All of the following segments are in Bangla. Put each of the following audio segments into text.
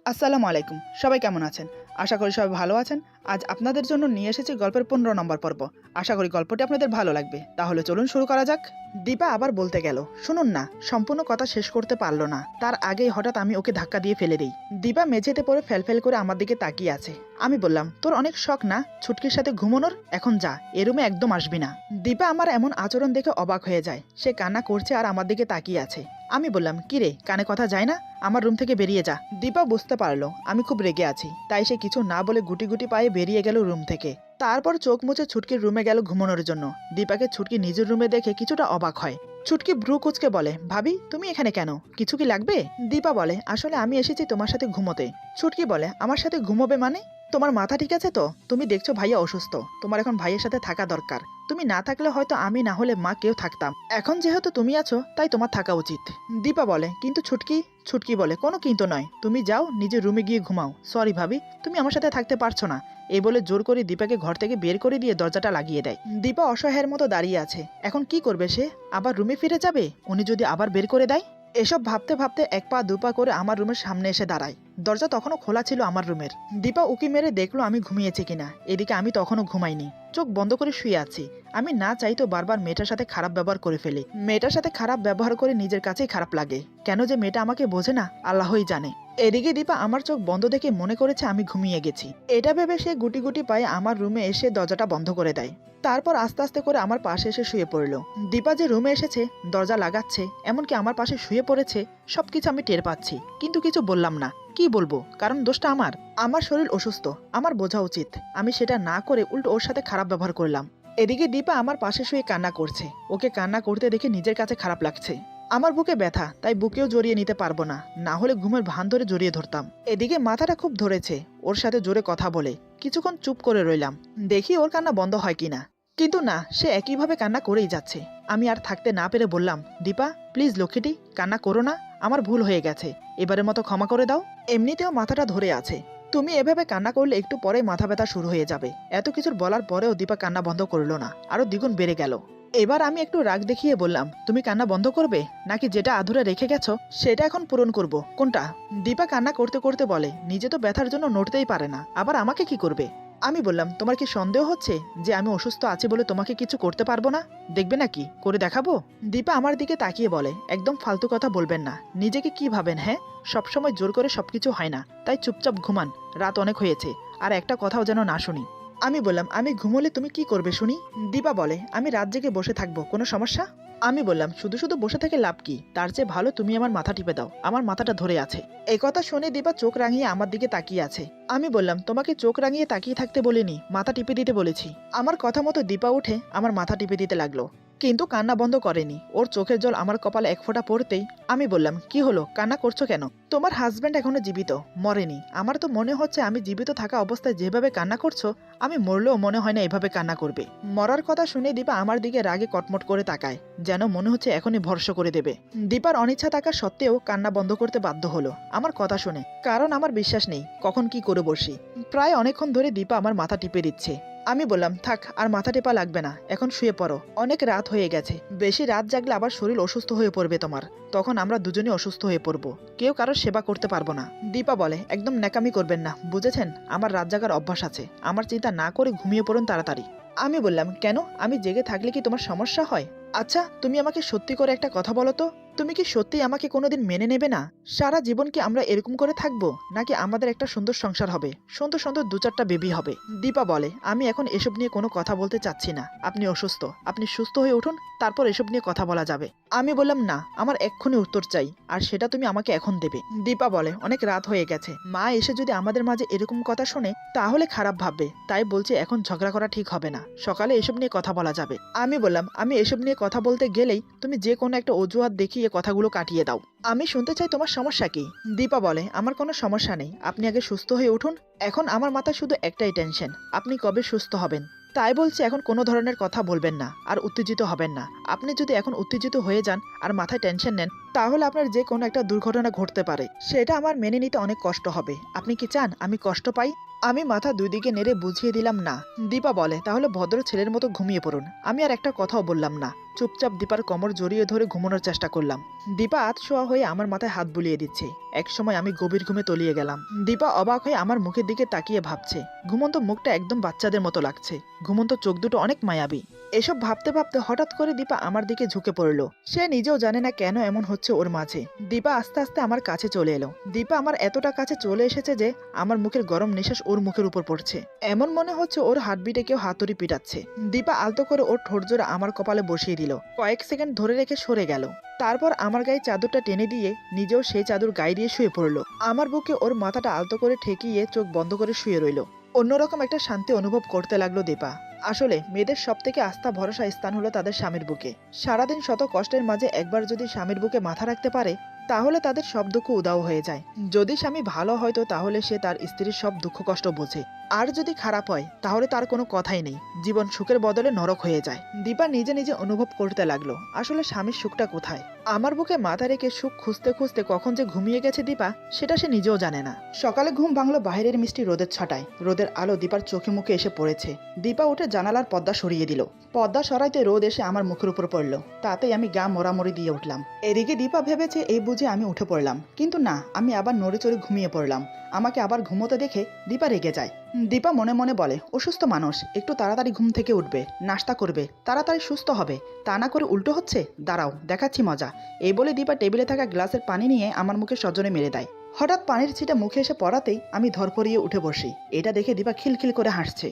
আসসালামু আলাইকুম। সবাই কেমন আছেন? আশা করি সবাই ভালো আছেন। আজ আপনাদের জন্য নিয়ে এসেছি গল্পের ১৫ নম্বর পর্ব। আশা করি গল্পটি আপনাদের ভালো লাগবে। তাহলে চলুন শুরু করা যাক। দীপা আবার বলতে গেল, শুনুন না, সম্পূর্ণ কথা শেষ করতে পারল না। তার আগেই হঠাৎ আমি ওকে ধাক্কা দিয়ে ফেলে দিই। দীপা মেঝেতে পড়ে ফেলফেল করে আমার দিকে তাকিয়ে আছে। আমি বললাম, তোর অনেক শখ না ছুটকির সাথে ঘুমানোর? এখন যা, এ রুমে একদম আসবি না। দীপা আমার এমন আচরণ দেখে অবাক হয়ে যায়। সে কান্না করছে আর আমার দিকে তাকিয়ে আছে। আমি বললাম, কি রে, কানে কথা যায় না? আমার রুম থেকে বেরিয়ে যা। দীপা বুঝতে পারলো আমি খুব রেগে আছি, তাই সে কিছু না বলে গুটি গুটি পায়ে বেরিয়ে গেল রুম থেকে। তারপর চোখ মুছে ছুটকির রুমে গেল ঘুমানোর জন্য। দীপাকে ছুটকি নিজের রুমে দেখে কিছুটা অবাক হয়। ছুটকি ভ্রু কুচকে বলে, ভাবি তুমি এখানে কেন? কিছু কি লাগবে? দীপা বলে, আসলে আমি এসেছি তোমার সাথে ঘুমোতে। ছুটকি বলে, আমার সাথে ঘুমোবে মানে? তোমার মাথা ঠিক আছে তো? তুমি দেখছো ভাইয়া অসুস্থ, তোমার এখন ভাইয়ের সাথে থাকা দরকার। তুমি না থাকলে হয়তো আমি না হলে মা কেউ থাকতাম। এখন যেহেতু তুমি আছো তাই তোমার থাকা উচিত। দীপা বলে, কিন্তু ছুটকি? ছুটকি বলে, কোনো কিন্তু নয়, তুমি যাও নিজের রুমে গিয়ে ঘুমাও। সরি ভাবি, তুমি আমার সাথে থাকতে পারছো না। এই বলে জোর করে দীপাকে ঘর থেকে বের করে দিয়ে দরজাটা লাগিয়ে দেয়। দীপা অসহায়ের মতো দাঁড়িয়ে আছে। এখন কি করবে সে? আবার রুমে ফিরে যাবে উনি যদি আবার বের করে দেয়? এসব ভাবতে ভাবতে এক পা দুপা করে আমার রুমের সামনে এসে দাঁড়ায়। দরজা তখনও খোলা ছিল আমার রুমের। দীপা উকি মেরে দেখলো আমি ঘুমিয়েছি কিনা। এদিকে আমি তখনও ঘুমাইনি, চোখ বন্ধ করে শুয়ে আছি। আমি না চাইতো বারবার মেয়েটার সাথে খারাপ ব্যবহার করে ফেলি। মেয়েটার সাথে খারাপ ব্যবহার করে নিজের কাছেই খারাপ লাগে। কেন যে মেয়েটা আমাকে বোঝে না আল্লাহই জানে। এদিকে দীপা আমার চোখ বন্ধ দেখে মনে করেছে আমি ঘুমিয়ে গেছি। এটা ভেবে সে গুটি গুটি পায়ে আমার রুমে এসে দরজাটা বন্ধ করে দেয়। তারপর আস্তে আস্তে করে আমার পাশে এসে শুয়ে পড়ল। দীপা যে রুমে এসেছে, দরজা লাগাচ্ছে, এমনকি আমার পাশে শুয়ে পড়েছে, সবকিছু আমি টের পাচ্ছি, কিন্তু কিছু বললাম না। কি বলবো, কারণ দোষটা আমার। আমার শরীর অসুস্থ, আমার বোঝা উচিত। আমি সেটা না করে উল্টো ওর সাথে খারাপ ব্যবহার করলাম। এদিকে দীপা আমার পাশে শুয়ে কান্না করছে। ওকে কান্না করতে দেখে নিজের কাছে খারাপ লাগছে। আমার বুকে ব্যথা, তাই বুকেও জড়িয়ে নিতে পারবো না, না হলে ঘুমের ভান ধরে জড়িয়ে ধরতাম। এদিকে মাথাটা খুব ধরেছে। ওর সাথে জোরে কথা বলে কিছুক্ষণ চুপ করে রইলাম, দেখি ওর কান্না বন্ধ হয় কিনা। কিন্তু না, সে একইভাবে কান্না করেই যাচ্ছে। আমি আর থাকতে না পেরে বললাম, দীপা প্লিজ লক্ষ্মীটি, কান্না করো না, আমার ভুল হয়ে গেছে, এবারের মতো ক্ষমা করে দাও। এমনিতেও মাথাটা ধরে আছে, তুমি এভাবে কান্না করলে একটু পরে মাথা ব্যথা শুরু হয়ে যাবে। এত কিছুর বলার পরেও দীপা কান্না বন্ধ করলো না, আরো দ্বিগুণ বেড়ে গেল। এবার আমি একটু রাগ দেখিয়ে বললাম, তুমি কান্না বন্ধ করবে, নাকি যেটা আধুরে রেখে গেছো সেটা এখন পূরণ করব? কোনটা? দীপা কান্না করতে করতে বলে, নিজে তো ব্যথার জন্য নড়তেই পারে না, আবার আমাকে কি করবে? আমি বললাম, তোমার কি সন্দেহ হচ্ছে যে আমি অসুস্থ আছি বলে তোমাকে কিছু করতে পারবো না? দেখবে নাকি করে দেখাবো? দীপা আমার দিকে তাকিয়ে বলে, একদম ফালতু কথা বলবেন না। নিজেকে কি ভাবেন? হ্যাঁ, সবসময় জোর করে সবকিছু হয় না, তাই চুপচাপ ঘুমান। রাত অনেক হয়েছে, আর একটা কথাও যেন না শুনি। আমি বললাম, আমি ঘুমোলে তুমি কি করবে শুনি? দীপা বলে, আমি রাত জেগে বসে থাকবো, কোনো সমস্যা? আমি বললাম, শুধু শুধু বসে থেকে লাভ কি? তার চেয়ে ভালো তুমি আমার মাথা টিপে দাও, আমার মাথাটা ধরে আছে। এই কথা শুনে দীপা চোখ রাঙিয়ে আমার দিকে তাকিয়ে আছে। আমি বললাম, তোমাকে চোখ রাঙিয়ে তাকিয়ে থাকতে বলিনি, মাথা টিপে দিতে বলেছি। আমার কথা মতো দীপা উঠে আমার মাথা টিপে দিতে লাগলো, কিন্তু কান্না বন্ধ করেনি। ওর চোখের জল আমার কপালে এক ফোঁটা পড়তেই আমি বললাম, কি হলো, কান্না করছো কেন? তোমার হাজব্যান্ড এখনো জীবিত, মরেনি। আমার তো মনে হচ্ছে আমি জীবিত থাকা অবস্থায় যেভাবে কান্না করছো, আমি মরলেও মনে হয় না এভাবে কান্না করবে। মরার কথা শুনে দীপা আমার দিকে রাগে কটমট করে তাকায়, যেন মনে হচ্ছে এখনই ভরসা করে দেবে। দীপার অনিচ্ছা থাকা সত্ত্বেও কান্না বন্ধ করতে বাধ্য হলো আমার কথা শুনে, কারণ আমার বিশ্বাস নেই কখন কি করে বসি। প্রায় অনেকক্ষণ ধরে দীপা আমার মাথা টিপে দিচ্ছে। আমি বললাম, থাক, আর মাথা টেপা লাগবে না, এখন শুয়ে পড়ো, অনেক রাত হয়ে গেছে। বেশি রাত জাগলে আবার শরীর অসুস্থ হয়ে পড়বে তোমার, তখন আমরা দুজনেই অসুস্থ হয়ে পড়বো, কেউ কারোর সেবা করতে পারবো না। দীপা বলে, একদম ন্যাকামি করবেন না, বুঝেছেন? আমার রাত জাগার অভ্যাস আছে, আমার চিন্তা না করে ঘুমিয়ে পড়ুন তাড়াতাড়ি। আমি বললাম, কেন, আমি জেগে থাকলে কি তোমার সমস্যা হয়? আচ্ছা, তুমি আমাকে সত্যি করে একটা কথা বলো তো, তুমি কি সত্যি আমাকে কোনোদিন মেনে নেবে না? সারা জীবন কি আমরা এরকম করে থাকবো, নাকি আমাদের একটা সুন্দর সংসার হবে, সুন্দর সুন্দর দু চারটা বেবি হবে? দীপা বলে, আমি এখন এসব নিয়ে কোনো কথা বলতে চাচ্ছি না। আপনি অসুস্থ, আপনি সুস্থ হয়ে উঠুন, তারপর এসব নিয়ে কথা বলা যাবে। আমি বললাম, না, আমার এক্ষুনি উত্তর চাই, আর সেটা তুমি আমাকে এখন দেবে। দীপা বলে, অনেক রাত হয়ে গেছে, মা এসে যদি আমাদের মাঝে এরকম কথা শোনে তাহলে খারাপ ভাববে, তাই বলছে এখন ঝগড়া করা ঠিক হবে না, সকালে এসব নিয়ে কথা বলা যাবে। আমি বললাম, আমি এসব নিয়ে কথা বলতে গেলেই তুমি যে কোনো একটা অজুহাত দেখিয়ে কথাগুলো কাটিয়ে দাও। আমি শুনতে চাই তোমার সমস্যা কি? দীপা বলে, আমার কোনো সমস্যা নেই, আপনি আগে সুস্থ হয়ে উঠুন। এখন আমার মাথায় শুধু একটাই টেনশন, আপনি কবে সুস্থ হবেন। তাই বলছি এখন কোনো ধরনের কথা বলবেন না, আর উত্তেজিত হবেন না। আপনি যদি এখন উত্তেজিত হয়ে যান আর মাথায় টেনশন নেন, তাহলে আপনার যে কোনো একটা দুর্ঘটনা ঘটতে পারে, সেটা আমার মেনে নিতে অনেক কষ্ট হবে। আপনি কি চান আমি কষ্ট পাই? আমি মাথা দুই দিকে নেড়ে বুঝিয়ে দিলাম না। দীপা বলে, তাহলে ভদ্র ছেলের মতো ঘুমিয়ে পড়ুন। আমি আর একটা কথাও বললাম না। চুপচাপ দীপার কোমর জড়িয়ে ধরে ঘুমানোর চেষ্টা করলাম। দীপা আধশোয়া হয়ে আমার মাথায় হাত বুলিয়ে দিচ্ছে। একসময় আমি গভীর ঘুমে তলিয়ে গেলাম। দীপা অবাক হয়ে আমার মুখের দিকে তাকিয়ে ভাবছে। ঘুমন্ত মুখটা একদম বাচ্চাদের মতো লাগছে, ঘুমন্ত চোখ দুটো অনেক মায়াবী। এসব ভাবতে ভাবতে হঠাৎ করে দীপা আমার দিকে ঝুঁকে পড়ল। সে নিজেও জানে না কেন এমন হচ্ছে ওর মাঝে। দীপা আস্তে আস্তে আমার কাছে চলে এলো। দীপা আমার এতটা কাছে চলে এসেছে যে আমার মুখের গরম নিঃশ্বাস ওর মুখের উপর পড়ছে। এমন মনে হচ্ছে ওর হার্টবিটে কেউ হাতুড়ি পিটাচ্ছে। দীপা আলতো করে ওর ঠোঁট জোড়া আমার কপালে বসিয়ে দিল। কয়েক সেকেন্ড ধরে রেখে সরে গেল। তারপর আমার গায়ে চাদরটা টেনে দিয়ে নিজেও সেই চাদর গায়ে দিয়ে শুয়ে পড়ল। আমার বুকে ওর মাথাটা আলতো করে ঠেকিয়ে চোখ বন্ধ করে শুয়ে রইল। অন্যরকম একটা শান্তি অনুভব করতে লাগলো দীপা। আসলে মেয়েদের সব থেকে আস্থা ভরসা স্থান হলো তাদের স্বামীর বুকে। সারাদিন শত কষ্টের মাঝে একবার যদি স্বামীর বুকে মাথা রাখতে পারে তাহলে তাদের সব দুঃখ উদাও হয়ে যায়। যদি স্বামী ভালো হয়তো তাহলে সে তার স্ত্রীর সব দুঃখ কষ্ট বোঝে, আর যদি খারাপ হয় তাহলে তার কোনো কথাই নেই, জীবন সুখের বদলে নরক হয়ে যায়। দীপা নিজে নিজে অনুভব করতে লাগলো আসলে স্বামীর সুখটা কোথায়। আমার বুকে মাথা রেখে সুখ খুঁজতে খুঁজতে কখন যে ঘুমিয়ে গেছে দীপা সেটা সে নিজেও জানে না। সকালে ঘুম ভাঙলো বাইরের মিষ্টি রোদের ছটায়। রোদের আলো দীপার চোখে মুখে এসে পড়েছে। দীপা উঠে জানালার পর্দা সরিয়ে দিল। পর্দা সরাইতে রোদ এসে আমার মুখের উপর পড়লো। তাতেই আমি গা মরামরি দিয়ে উঠলাম। এদিকে দীপা ভেবেছে এই বুঝে আমি উঠে পড়লাম, কিন্তু না, আমি আবার নড়ে চড়ে ঘুমিয়ে পড়লাম। আমাকে আবার ঘুমোতে দেখে দীপা রেগে যায়। দীপা মনে মনে বলে অসুস্থ মানুষ, একটু তাড়াতাড়ি ঘুম থেকে উঠবে, নাস্তা করবে, তাড়াতাড়ি সুস্থ হবে, তা না করে উল্টো হচ্ছে, দাঁড়াও দেখাচ্ছি মজা। এই বলে দীপা টেবিলে থাকা গ্লাসের পানি নিয়ে আমার মুখে সজনে মেরে দেয়। হঠাৎ পানির ছিটা মুখে এসে পড়াতেই আমি ধরপড়িয়ে উঠে বসি। এটা দেখে দীপা খিলখিল করে হাসছে।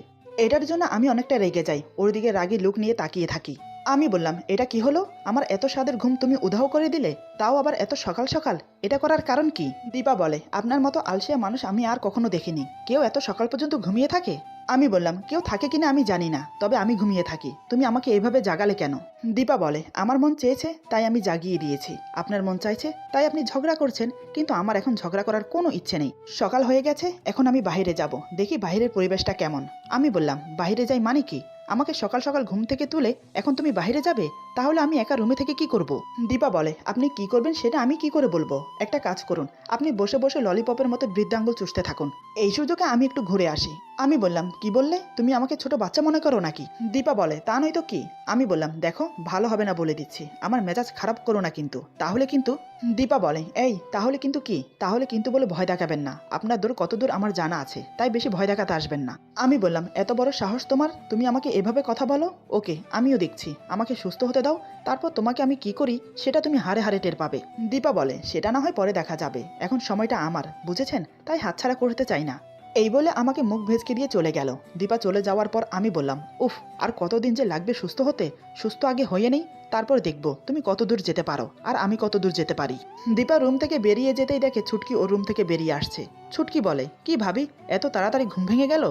এটার জন্য আমি অনেকটা রেগে যাই, ওর দিকে রাগী লুক নিয়ে তাকিয়ে থাকি। আমি বললাম, এটা কি হলো? আমার এত স্বাদের ঘুম তুমি উধাও করে দিলে, তাও আবার এত সকাল সকাল। এটা করার কারণ কি? দীপা বলে, আপনার মতো আলসিয়া মানুষ আমি আর কখনো দেখিনি। কেউ এত সকাল পর্যন্ত ঘুমিয়ে থাকে? আমি বললাম, কেউ থাকে কিনা আমি জানি না, তবে আমি ঘুমিয়ে থাকি। তুমি আমাকে এভাবে জাগালে কেন? দীপা বলে, আমার মন চেয়েছে তাই আমি জাগিয়ে দিয়েছি। আপনার মন চাইছে তাই আপনি ঝগড়া করছেন, কিন্তু আমার এখন ঝগড়া করার কোনো ইচ্ছে নেই। সকাল হয়ে গেছে, এখন আমি বাইরে যাব, দেখি বাইরের পরিবেশটা কেমন। আমি বললাম, বাইরে যাই মানে কি? আমাকে সকাল সকাল ঘুম থেকে তুলে এখন তুমি বাইরে যাবে? তাহলে আমি একা রুমে থেকে কি করব? দীপা বলে, আপনি কি করবেন সেটা আমি কি করে বলবো? একটা কাজ করুন, আপনি বসে বসে ললিপপের মতো বৃদ্ধাঙ্গুল চুষতে থাকুন। এই সুযোগে আমি একটু ঘুরে আসি। আমি বললাম, কি বললে? তুমি আমাকে ছোট বাচ্চা মনে করো নাকি? দীপা বলে, তা নয় তো কি। আমি বললাম, দেখো ভালো হবে না বলে দিচ্ছি, আমার মেজাজ খারাপ করো না কিন্তু, তাহলে কিন্তু। দীপা বলে, এই তাহলে কিন্তু কি? তাহলে কিন্তু বলে ভয় দেখাবেন না, আপনার দূর কত দূর আমার জানা আছে, তাই বেশি ভয় দেখাতে আসবেন না। আমি বললাম, এত বড় সাহস তোমার, তুমি আমাকে এভাবে কথা বলো? ওকে, আমিও দেখছি, আমাকে সুস্থ হতে দাও, তারপর তোমাকে আমি কি করি সেটা তুমি হারে হারে টের পাবে। দীপা বলে, সেটা না হয় পরে দেখা যাবে, এখন সময়টা আমার, বুঝেছেন? তাই হাতছাড়া করতে চাই না। এই বলে আমাকে মুখ ভেজকে দিয়ে চলে গেল। দীপা চলে যাওয়ার পর আমি বললাম, উফ, আর কতদিন যে লাগবে সুস্থ হতে? সুস্থ আগে হয়ে নেই, তারপর দেখবো তুমি কত দূর যেতে পারো আর আমি কত দূর যেতে পারি। দীপা রুম থেকে বেরিয়ে যেতেই দেখে ছুটকি ওর রুম থেকে বেরিয়ে আসছে। ছুটকি বলে, কি ভাবি, এত তাড়াতাড়ি ঘুম ভেঙে গেল?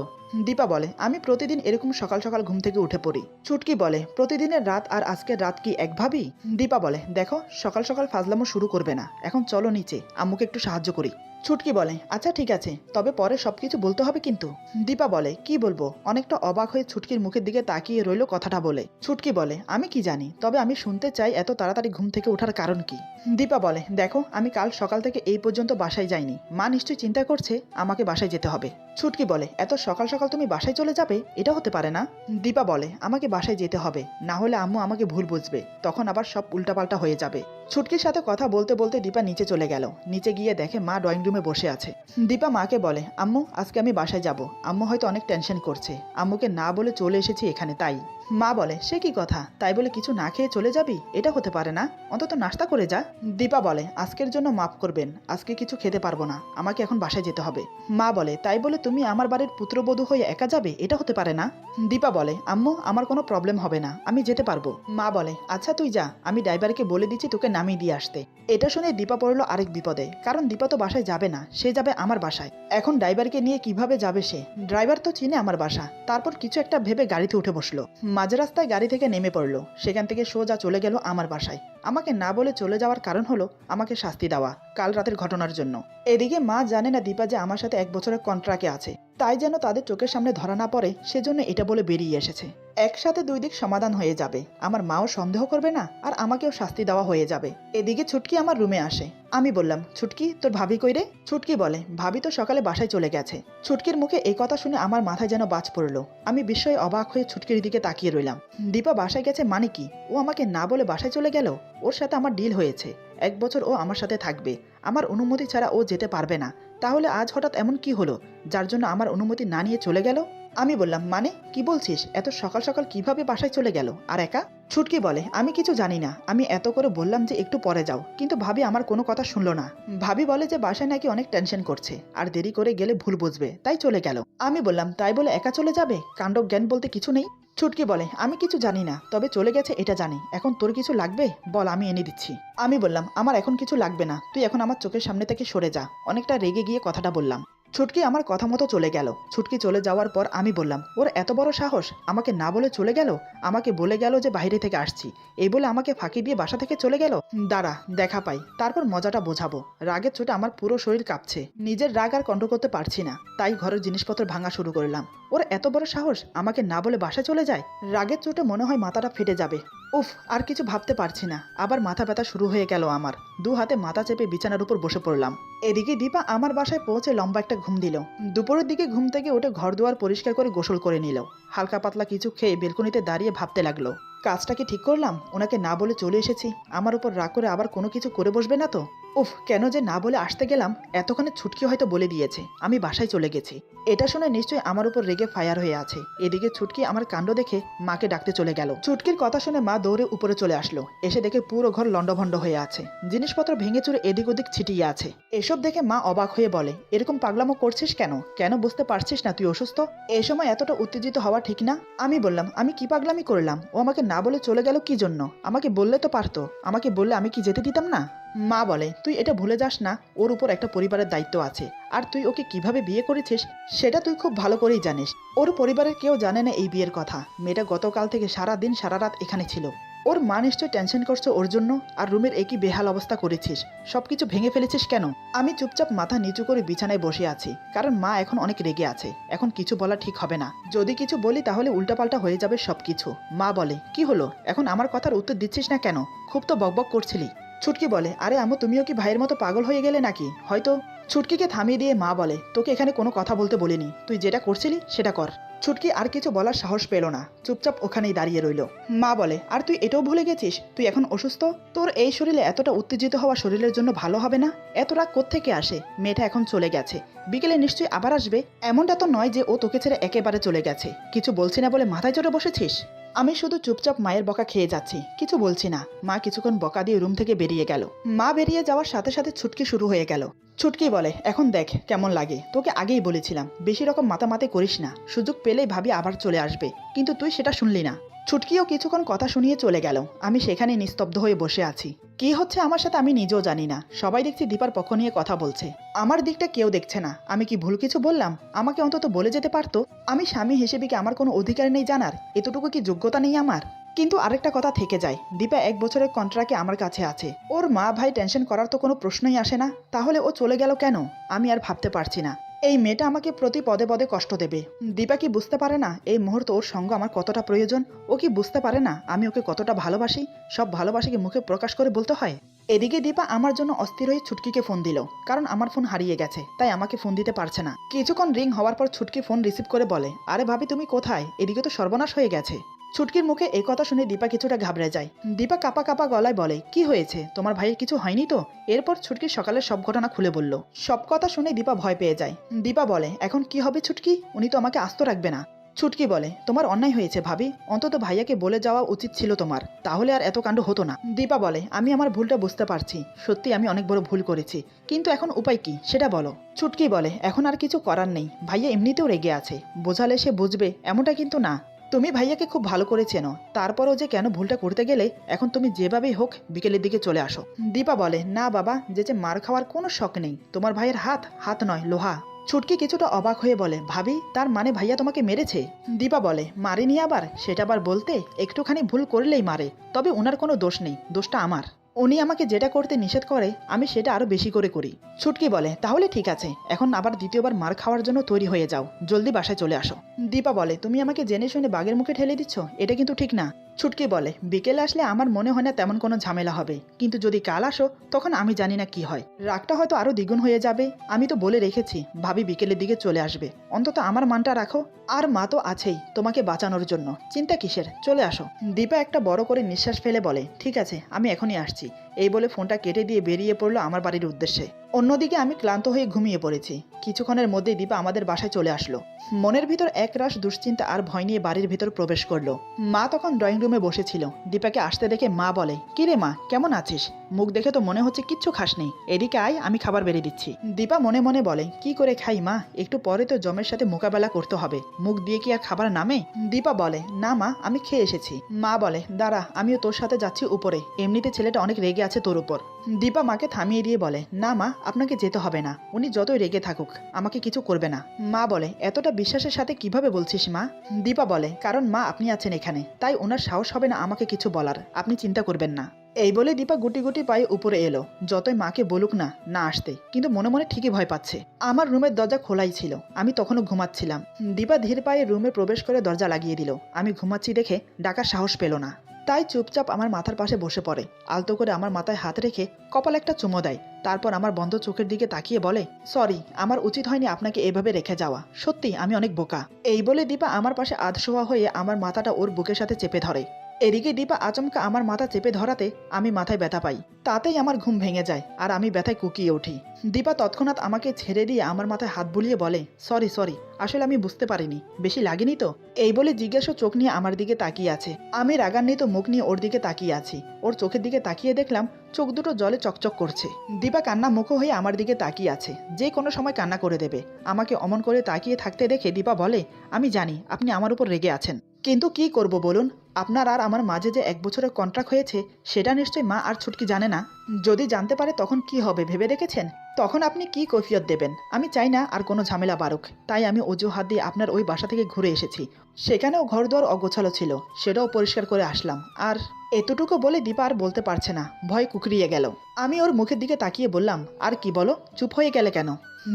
দীপা বলে, আমি প্রতিদিন এরকম সকাল সকাল ঘুম থেকে উঠে পড়ি। ছুটকি বলে, প্রতিদিনের রাত আর আজকের রাত কি এক ভাবি? দীপা বলে, দেখো সকাল সকাল ফাজলামো শুরু করবে না, এখন চলো নিচে, আম্মুকে একটু সাহায্য করি। ছুটকি বলে, আচ্ছা ঠিক আছে, তবে পরে সবকিছু বলতে হবে কিন্তু। দীপা বলে, কি বলবো? অনেকটা অবাক হয়ে ছুটকির মুখের দিকে তাকিয়ে রইল কথাটা বলে। ছুটকি বলে, আমি কি জানি, তবে আমি শুনতে চাই এত তাড়াতাড়ি ঘুম থেকে ওঠার কারণ কি? দীপা বলে, দেখো আমি কাল সকাল থেকে এই পর্যন্ত বাসায় যাইনি, মা নিশ্চয়ই চিন্তা করছে আমাকে বাসায় যেতে হবে। ছুটকি বলে, এত সকাল সকাল তুমি বাসায় চলে যাবে? এটা হতে পারে না। দীপা বলে, আমাকে বাসায় যেতে হবে, না হলে আম্মু আমাকে ভুল বুঝবে, তখন আবার সব উল্টাপাল্টা হয়ে যাবে। ছুটকির সাথে কথা বলতে বলতে দীপা নিচে চলে গেল। নিচে গিয়ে দেখে মা ড্রয়িং রুমে বসে আছে। দীপা মাকে বলে, আম্মু আজকে আমি বাসায় যাব, আম্মু হয়তো অনেক টেনশন করছে, আম্মুকে না বলে চলে এসেছি এখানে তাই। মা বলে, সে কি কথা, তাই বলে কিছু না খেয়ে চলে যাবি? এটা হতে পারে না, অন্তত নাস্তা করে যা। দীপা বলে, আজকের জন্য মাফ করবেন, আজকে কিছু খেতে পারবো না, আমাকে এখন বাসায় যেতে হবে। মা বলে, তাই বলে তুমি আমার বাড়ির পুত্রবধূ হয়ে একা যাবে? এটা হতে পারে না। দীপা বলে, আম্মু আমার কোনো প্রবলেম হবে না, আমি যেতে পারবো। মা বলে, আচ্ছা তুই যা, আমি ড্রাইভারকে বলে দিচ্ছি তোকে নামিয়ে দিয়ে আসতে। এটা শুনে দীপা পড়লো আরেক বিপদে, কারণ দীপা তো বাসায় যাবে না, সে যাবে আমার বাসায়। এখন ড্রাইভারকে নিয়ে কিভাবে যাবে সে? ড্রাইভার তো চিনে আমার বাসা। তারপর কিছু একটা ভেবে গাড়িতে উঠে বসলো। মাঝ রাস্তায় গাড়ি থেকে নেমে পড়লো, সেখান থেকে সোজা চলে গেল আমার বাসায়। আমাকে না বলে চলে যাওয়ার কারণ হলো আমাকে শাস্তি দেওয়া কাল রাতের ঘটনার জন্য। এদিকে মা জানে না দীপা যে আমার সাথে 1 বছরের কন্ট্রাক্টে আছে, তাই যেন তাদের চোখের সামনে ধরা না পড়ে সেজন্য এটা বলে বেরিয়ে এসেছে। একসাথে 2 দিক সমাধান হয়ে যাবে, আমার মাও সন্দেহ করবে না আর আমাকেও শাস্তি দেওয়া হয়ে যাবে। এদিকে ছুটকি আমার রুমে আসে। আমি বললাম, ছুটকি তোর ভাবি কই রে? ছুটকি বলে, ভাবি তো সকালে বাসায় চলে গেছে। ছুটকির মুখে এই কথা শুনে আমার মাথায় যেন বাজ পড়লো। আমি বিস্ময়ে অবাক হয়ে ছুটকির দিকে তাকিয়ে রইলাম। দীপা বাসায় গেছে মানে কি? ও আমাকে না বলে বাসায় চলে গেল? ওর সাথে আমার ডিল হয়েছে, 1 বছর ও আমার সাথে থাকবে, আমার অনুমতি ছাড়া ও যেতে পারবে না। তাহলে আজ হঠাৎ এমন কি হলো যার জন্য আমার অনুমতি না নিয়ে চলে গেল? আমি বললাম, মানে কি বলছিস? এত সকাল সকাল কিভাবে বাসায় চলে গেল আর একা? ছুটকি বলে, আমি কিছু জানি না, আমি এত করে বললাম যে একটু পরে যাও, কিন্তু ভাবি আমার কোনো কথা শুনলো না। ভাবি বলে যে বাসায় নাকি অনেক টেনশন করছে আর দেরি করে গেলে ভুল বুঝবে, তাই চলে গেল। আমি বললাম, তাই বলে একা চলে যাবে? কাণ্ড জ্ঞান বলতে কিছু নেই। ছুটকি বলে, আমি কিছু জানি না, তবে চলে গেছে এটা জানি। এখন তোর কিছু লাগবে বল, আমি এনে দিচ্ছি। আমি বললাম, আমার এখন কিছু লাগবে না, তুই এখন আমার চোখের সামনে থেকে সরে যা। অনেকটা রেগে গিয়ে কথাটা বললাম। ছুটকি আমার কথা মতো চলে গেল। ছুটকি চলে যাওয়ার পর আমি বললাম, ওর এত বড় সাহস, আমাকে না বলে চলে গেল। আমাকে বলে গেল যে বাইরে থেকে আসছি, এই বলে আমাকে ফাঁকি দিয়ে বাসা থেকে চলে গেল। দাঁড়া দেখা পাই, তারপর মজাটা বোঝাবো। রাগের চোটে আমার পুরো শরীর কাঁপছে, নিজের রাগ আর কন্ট্রোল করতে পারছি না, তাই ঘরের জিনিসপত্র ভাঙা শুরু করলাম। ওর এত বড় সাহস, আমাকে না বলে বাসায় চলে যায়। রাগের চোটে মনে হয় মাথাটা ফেটে যাবে। উফ, আর কিছু ভাবতে পারছি না। আবার মাথা ব্যথা শুরু হয়ে গেল আমার। 2 হাতে মাথা চেপে বিছানার উপর বসে পড়লাম। এদিকে দীপা আমার বাসায় পৌঁছে লম্বা একটা ঘুম দিল। দুপুরের দিকে ঘুম থেকে উঠে ঘর দুয়ার পরিষ্কার করে গোসল করে নিল। হালকা পাতলা কিছু খেয়ে বেলকনিতে দাঁড়িয়ে ভাবতে লাগলো, কাজটা কি ঠিক করলাম? ওনাকে না বলে চলে এসেছি, আমার উপর রাগ করে আবার কোনো কিছু করে বসবে না তো? উফ, কেন যে না বলে আসতে গেলাম। এতক্ষণে ছুটকি হয়তো বলে দিয়েছে আমি বাসায় চলে গেছি। এটা শুনে নিশ্চয়ই আমার উপর রেগে ফায়ার হয়ে আছে। এদিকে ছুটকি আমার কাণ্ড দেখে মাকে ডাকতে চলে গেল। ছুটকির কথা শুনে মা দৌড়ে উপরে চলে আসলো। এসে দেখে পুরো ঘর লন্ডভন্ড হয়ে আছে, জিনিসপত্র ভেঙে চুরে এদিক ওদিক ছিটিয়ে আছে। এসব দেখে মা অবাক হয়ে বলে, এরকম পাগলামো করছিস কেন? কেন বুঝতে পারছিস না তুই অসুস্থ? এই সময় এতটা উত্তেজিত হওয়া ঠিক না। আমি বললাম, আমি কি পাগলামি করলাম? ও আমাকে না বলে চলে গেল কি জন্য? আমাকে বললে তো পারতো, আমাকে বললে আমি কি যেতে দিতাম না? মা বলে, তুই এটা ভুলে যাস না, ওর উপর একটা পরিবারের দায়িত্ব আছে, আর তুই ওকে কিভাবে বিয়ে করেছিস সেটা তুই খুব ভালো করেই জানিস। ওর পরিবারের কেউ জানে না এই বিয়ের কথা। মেয়েটা গতকাল থেকে সারা দিন সারা রাত এখানে ছিল। ওর মা নিশ্চয় টেনশন করছে ওর জন্য। আর রুমের একই বেহাল অবস্থা করেছিস, সবকিছু ভেঙে ফেলেছিস কেন? আমি চুপচাপ মাথা নিচু করে বিছানায় বসে আছি, কারণ মা এখন অনেক রেগে আছে। এখন কিছু বলা ঠিক হবে না, যদি কিছু বলি তাহলে উল্টাপাল্টা হয়ে যাবে সবকিছু। মা বলে, কি হলো এখন আমার কথার উত্তর দিচ্ছিস না কেন? খুব তো বকবক করছিলি। ছুটকি বলে, আরে আম্মু, তুমিও কি ভাইয়ের মতো পাগল হয়ে গেলে নাকি? হয়তো। ছুটকিকে থামিয়ে দিয়ে মা বলে, তোকে এখানে কোনো কথা বলতে বলিনি, তুই যেটা করছিলি সেটা কর। ছুটকি আর কিছু বলার সাহস পেল না, চুপচাপ ওখানেই দাঁড়িয়ে রইল। মা বলে, আর তুই এটাও ভুলে গেছিস তুই এখন অসুস্থ? তোর এই শরীরে এতটা উত্তেজিত হওয়া শরীরের জন্য ভালো হবে না। এত রাগ কোত্থেকে আসে? মেয়েটা এখন চলে গেছে, বিকেলে নিশ্চয়ই আবার আসবে। এমনটা তো নয় যে ও তোকে ছেড়ে একেবারে চলে গেছে। কিছু বলছি না বলে মাথায় চড়ে বসেছিস? আমি শুধু চুপচাপ মায়ের বকা খেয়ে যাচ্ছি, কিছু বলছি না। মা কিছুক্ষণ বকা দিয়ে রুম থেকে বেরিয়ে গেল। মা বেরিয়ে যাওয়ার সাথে সাথে ছুটকি শুরু হয়ে গেল। ছুটকি বলে, এখন দেখ কেমন লাগে। তোকে আগেই বলেছিলাম বেশি রকম মাতামাতি করিস না, সুযোগ পেলেই ভাবি আবার চলে আসবে, কিন্তু তুই সেটা শুনলি না। ছুটকিও কিছুক্ষণ কথা শুনিয়ে চলে গেল। আমি সেখানে নিস্তব্ধ হয়ে বসে আছি। কি হচ্ছে আমার সাথে আমি নিজেও জানি না। সবাই দেখছি দীপার পক্ষ নিয়ে কথা বলছে, আমার দিকটা কেউ দেখছে না। আমি কি ভুল কিছু বললাম? আমাকে অন্তত বলে যেতে পারতো। আমি স্বামী হিসেবে কি আমার কোনো অধিকার নেই জানার? এতটুকু কি যোগ্যতা নেই আমার? কিন্তু আরেকটা কথা থেকে যায়, দীপা 1 বছরের কন্ট্রাক্টে আমার কাছে আছে। ওর মা ভাই টেনশন করার তো কোনো প্রশ্নই আসে না। তাহলে ও চলে গেল কেন? আমি আর ভাবতে পারছি না। এই মেয়েটা আমাকে প্রতি পদে পদে কষ্ট দেবে। দীপা কি বুঝতে পারে না এই মুহূর্তে ওর সঙ্গ আমার কতটা প্রয়োজন? ও কি বুঝতে পারে না আমি ওকে কতটা ভালোবাসি? সব ভালোবাসাকে মুখে প্রকাশ করে বলতে হয়? এদিকে দীপা আমার জন্য অস্থির হয়ে ছুটকিকে ফোন দিল, কারণ আমার ফোন হারিয়ে গেছে, তাই আমাকে ফোন দিতে পারছে না। কিছুক্ষণ রিং হওয়ার পর ছুটকি ফোন রিসিভ করে বলে, আরে ভাবি তুমি কোথায়? এদিকে তো সর্বনাশ হয়ে গেছে। ছুটকির মুখে এই কথা শুনে দীপা কিছুটা ঘাবড়ে যায়। দীপা কাপা কাপা গলায় বলে, কি হয়েছে? তোমার ভাইয়ের কিছু হয়নি তো? এরপর ছুটকি সকালের সব ঘটনা খুলে বলল। সব কথা শুনে দীপা ভয় পেয়ে যায়। দীপা বলে, এখন কি হবে ছুটকি? উনি তো আমাকে আস্ত রাখবে না। ছুটকি বলে, তোমার অন্যায় হয়েছে ভাবি, অন্তত ভাইয়াকে বলে যাওয়া উচিত ছিল তোমার, তাহলে আর এত কাণ্ড হতো না। দীপা বলে, আমি আমার ভুলটা বুঝতে পারছি, সত্যি আমি অনেক বড় ভুল করেছি, কিন্তু এখন উপায় কি সেটা বলো। ছুটকি বলে, এখন আর কিছু করার নেই, ভাইয়া এমনিতেও রেগে আছে, বোঝালে সে বুঝবে এমনটা কিন্তু না। তুমি ভাইয়াকে খুব ভালো করে চেনো, তারপরও যে কেন ভুলটা করতে গেলে, এখন তুমি যেভাবেই হোক বিকেলের দিকে চলে আসো। দীপা বলে, না বাবা, যে মার খাওয়ার কোনো শখ নেই, তোমার ভাইয়ের হাত হাত নয় লোহা। ছুটকি কিছুটা অবাক হয়ে বলে, ভাবি তার মানে ভাইয়া তোমাকে মেরেছে? দীপা বলে, মারেনি আবার, সেটা আবার বলতে, একটুখানি ভুল করলেই মারে, তবে ওনার কোনো দোষ নেই, দোষটা আমার। উনি আমাকে যেটা করতে নিষেধ করে আমি সেটা আরো বেশি করে করি। ছুটকি বলে, তাহলে ঠিক আছে, এখন আবার দ্বিতীয়বার মার খাওয়ার জন্য তৈরি হয়ে যাও, জলদি বাসায় চলে আসো। দীপা বলে, তুমি আমাকে জেনে শুনে বাঘের মুখে ঠেলে দিচ্ছ, এটা কিন্তু ঠিক না। ছুটকি বলে, বিকেলে আসলে আমার মনে হয় না তেমন কোনো ঝামেলা হবে, কিন্তু যদি কাল আসো তখন আমি জানি না কি হয়, রাগটা হয়তো আরো দ্বিগুণ হয়ে যাবে। আমি তো বলে রেখেছি ভাবি বিকেলের দিকে চলে আসবে, অন্তত আমার মানটা রাখো। আর মা তো আছেই তোমাকে বাঁচানোর জন্য, চিন্তা কিসের, চলে আসো। দীপা একটা বড় করে নিঃশ্বাস ফেলে বলে, ঠিক আছে আমি এখনই আসছি। এই বলে ফোনটা কেটে দিয়ে বেরিয়ে পড়লো আমার বাড়ির উদ্দেশ্যে। অন্যদিকে আমি ক্লান্ত হয়ে ঘুমিয়ে পড়েছি। কিছুক্ষণের মধ্যেই দীপা আমাদের বাসায় চলে আসলো। মনের ভিতর একরাশ দুশ্চিন্তা আর ভয় নিয়ে বাড়ির ভিতর প্রবেশ করলো। মা তখন ড্রয়িং রুমে বসেছিল। দীপাকে আসতে দেখে মা বলে, কি রে মা, কেমন আছিস? মুখ দেখে তো মনে হচ্ছে কিচ্ছু খাসনি, এদিকে আয়, আমি খাবার বেড়ে দিচ্ছি। দীপা মনে মনে বলে, কি করে খাই মা, একটু পরে তো জমের সাথে মোকাবেলা করতে হবে, মুখ দিয়ে কি আর খাবার নামে? দীপা বলে, না মা আমি খেয়ে এসেছি। মা বলে, দাঁড়া আমিও তোর সাথে যাচ্ছি উপরে, এমনিতে ছেলেটা অনেক রেগে আছে তোর উপর। দীপা মাকে থামিয়ে দিয়ে বলে, না মা আপনাকে যেতে হবে না, উনি যতই রেগে থাকুক আমাকে কিছু করবে না। মা বলে, এতটা বিশ্বাসের সাথে কিভাবে বলছিস মা? দীপা বলে, কারণ মা আপনি আছেন এখানে, তাই ওনার সাহস হবে না আমাকে কিছু বলার, আপনি চিন্তা করবেন না। এই বলে দীপা গুটি গুটি পায়ে উপরে এলো। যতই মাকে বলুক না না আসতে, কিন্তু মনে মনে ঠিকই ভয় পাচ্ছে। আমার রুমের দরজা খোলাই ছিল, আমি তখনও ঘুমাচ্ছিলাম। দীপা ধীর পায়ে রুমে প্রবেশ করে দরজা লাগিয়ে দিল। আমি ঘুমাচ্ছি দেখে ডাকার সাহস পেল না, তাই চুপচাপ আমার মাথার পাশে বসে পড়ে। আলতো করে আমার মাথায় হাত রেখে কপাল একটা চুমো দেয়। তারপর আমার বন্ধ চোখের দিকে তাকিয়ে বলে, সরি, আমার উচিত হয়নি আপনাকে এভাবে রেখে যাওয়া, সত্যি আমি অনেক বোকা। এই বলে দীপা আমার পাশে আধশোয়া হয়ে আমার মাথাটা ওর বুকের সাথে চেপে ধরে। এদিকে দীপা আচমকা আমার মাথা চেপে ধরাতে আমি মাথায় ব্যথা পাই। তাতেই আমার ঘুম ভেঙে যায় আর আমি ব্যথায় কুকিয়ে উঠি। দীপা তৎক্ষণাৎ আমাকে ছেড়ে দিয়ে আমার মাথায় হাত বুলিয়ে বলে, সরি সরি, আসলে আমি বুঝতে পারিনি, বেশি লাগেনি তো? এই বলে জিজ্ঞাসা চোখ নিয়ে আমার দিকে তাকিয়ে আছে। আমি রাগান্বিত মুখ নিয়ে ওর দিকে তাকিয়ে আছি। ওর চোখের দিকে তাকিয়ে দেখলাম চোখ দুটো জলে চকচক করছে। দীপা কান্না মুখ হয়ে আমার দিকে তাকিয়ে আছে, যে কোনো সময় কান্না করে দেবে। আমাকে অমন করে তাকিয়ে থাকতে দেখে দীপা বলে, আমি জানি আপনি আমার উপর রেগে আছেন, কিন্তু কি করব বলুন, আপনার আর আমার মাঝে যে 1 বছরের কন্ট্রাক্ট হয়েছে সেটা নিশ্চয়ই মা আর ছুটকি জানে না। যদি জানতে পারে তখন কি হবে ভেবে দেখেছেন? তখন আপনি কি কৈফিয়ত দেবেন? আমি চাই না আর কোনো ঝামেলা বাড়ুক, তাই আমি অজুহাত দিয়ে আপনার ওই বাসা থেকে ঘুরে এসেছি। সেখানেও ঘরদুয়ার অগোছালো ছিল, সেটাও পরিষ্কার করে আসলাম। আর এতটুকু বলে দীপা আর বলতে পারছে না, ভয় কুকড়িয়ে গেল। আমি ওর মুখের দিকে তাকিয়ে বললাম, আর কি বলো, চুপ হয়ে গেলে কেন?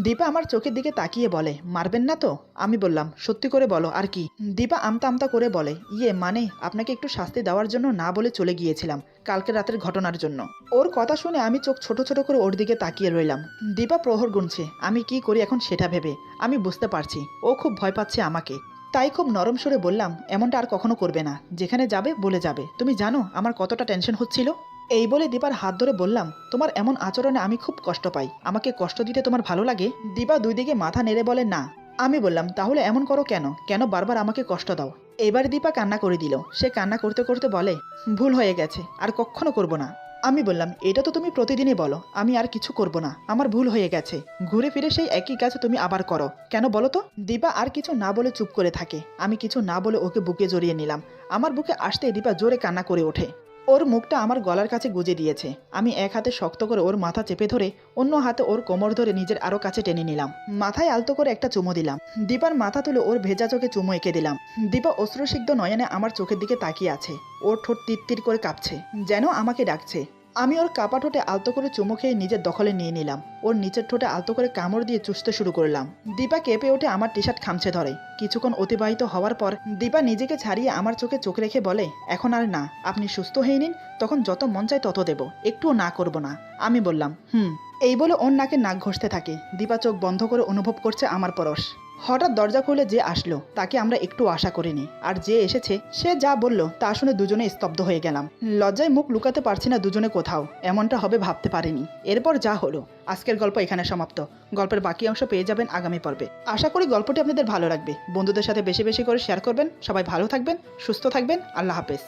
দীপা আমার চোখের দিকে তাকিয়ে বলে, মারবেন না তো? আমি বললাম, সত্যি করে বলো আর কি? দীপা আমতা আমতা করে বলে, ইয়ে মানে আপনাকে একটু শাস্তি দেওয়ার জন্য না বলে চলে গিয়েছিলাম, কালকে রাতের ঘটনার জন্য। ওর কথা শুনে আমি চোখ ছোট ছোট করে ওর দিকে তাকিয়ে রইলাম। দীপা প্রহর গুনছে, আমি কি করি এখন সেটা ভেবে। আমি বুঝতে পারছি ও খুব ভয় পাচ্ছে আমাকে, তাই খুব নরম সুরে বললাম, এমনটা আর কখনো করবে না, যেখানে যাবে বলে যাবে। তুমি জানো আমার কতটা টেনশন হচ্ছিল। এই বলে দীপার হাত ধরে বললাম, তোমার এমন আচরণে আমি খুব কষ্ট পাই, আমাকে কষ্ট দিতে তোমার ভালো লাগে? দীপা দুই দিকে মাথা নেড়ে বলে, না। আমি বললাম, তাহলে এমন করো কেন, কেন বারবার আমাকে কষ্ট দাও? এবার দীপা কান্না করে দিল। সে কান্না করতে করতে বলে, ভুল হয়ে গেছে, আর কখনো করব না। আমি বললাম, এটা তো তুমি প্রতিদিনই বলো, আমি আর কিছু করব না, আমার ভুল হয়ে গেছে। ঘুরে ফিরে সেই একই কাজ তুমি আবার করো কেন বলো তো? দীপা আর কিছু না বলে চুপ করে থাকে। আমি কিছু না বলে ওকে বুকে জড়িয়ে নিলাম। আমার বুকে আসতেই দীপা জোরে কান্না করে ওঠে। ওর মুখটা আমার গলার কাছে গুজে দিয়েছে। আমি এক হাতে শক্ত করে ওর মাথা চেপে ধরে অন্য হাতে ওর কোমর ধরে নিজের আরো কাছে টেনে নিলাম। মাথায় আলতো করে একটা চুমো দিলাম। দীপার মাথা তুলে ওর ভেজা চোখে চুমো এঁকে দিলাম। দীপা অশ্রুসিক্ত নয়নে আমার চোখের দিকে তাকিয়ে আছে। ওর ঠোঁট তিত্তির করে কাঁপছে, যেন আমাকে ডাকছে। আমি ওর কাপা ঠোঁটে আলতো করে চুমো খেয়ে নিজের দখলে নিয়ে নিলাম। ওর নিচের ঠোঁটে আলতো করে কামড় দিয়ে চুষতে শুরু করলাম। দীপা কেঁপে ওঠে, আমার টি শার্ট খামছে ধরে। কিছুক্ষণ অতিবাহিত হওয়ার পর দীপা নিজেকে ছাড়িয়ে আমার চোখে চোখ রেখে বলে, এখন আর না, আপনি সুস্থ হয়ে নিন, তখন যত মন চায় তত দেব, একটুও না করব না। আমি বললাম, এই বলে ওর নাকে নাক ঘষতে থাকে। দীপা চোখ বন্ধ করে অনুভব করছে আমার পরশ। হঠাৎ দরজা খুলে যে আসলো তাকে আমরা একটু আশা করিনি, আর যে এসেছে সে যা বলল তা শুনে দুজনে স্তব্ধ হয়ে গেলাম। লজ্জায় মুখ লুকাতে পারছি না দুজনে কোথাও, এমনটা হবে ভাবতে পারিনি। এরপর যা হলো, আজকের গল্প এখানে সমাপ্ত। গল্পের বাকি অংশ পেয়ে যাবেন আগামী পর্বে। আশা করি গল্পটি আপনাদের ভালো লাগবে। বন্ধুদের সাথে বেশি বেশি করে শেয়ার করবেন। সবাই ভালো থাকবেন, সুস্থ থাকবেন। আল্লাহ হাফেজ।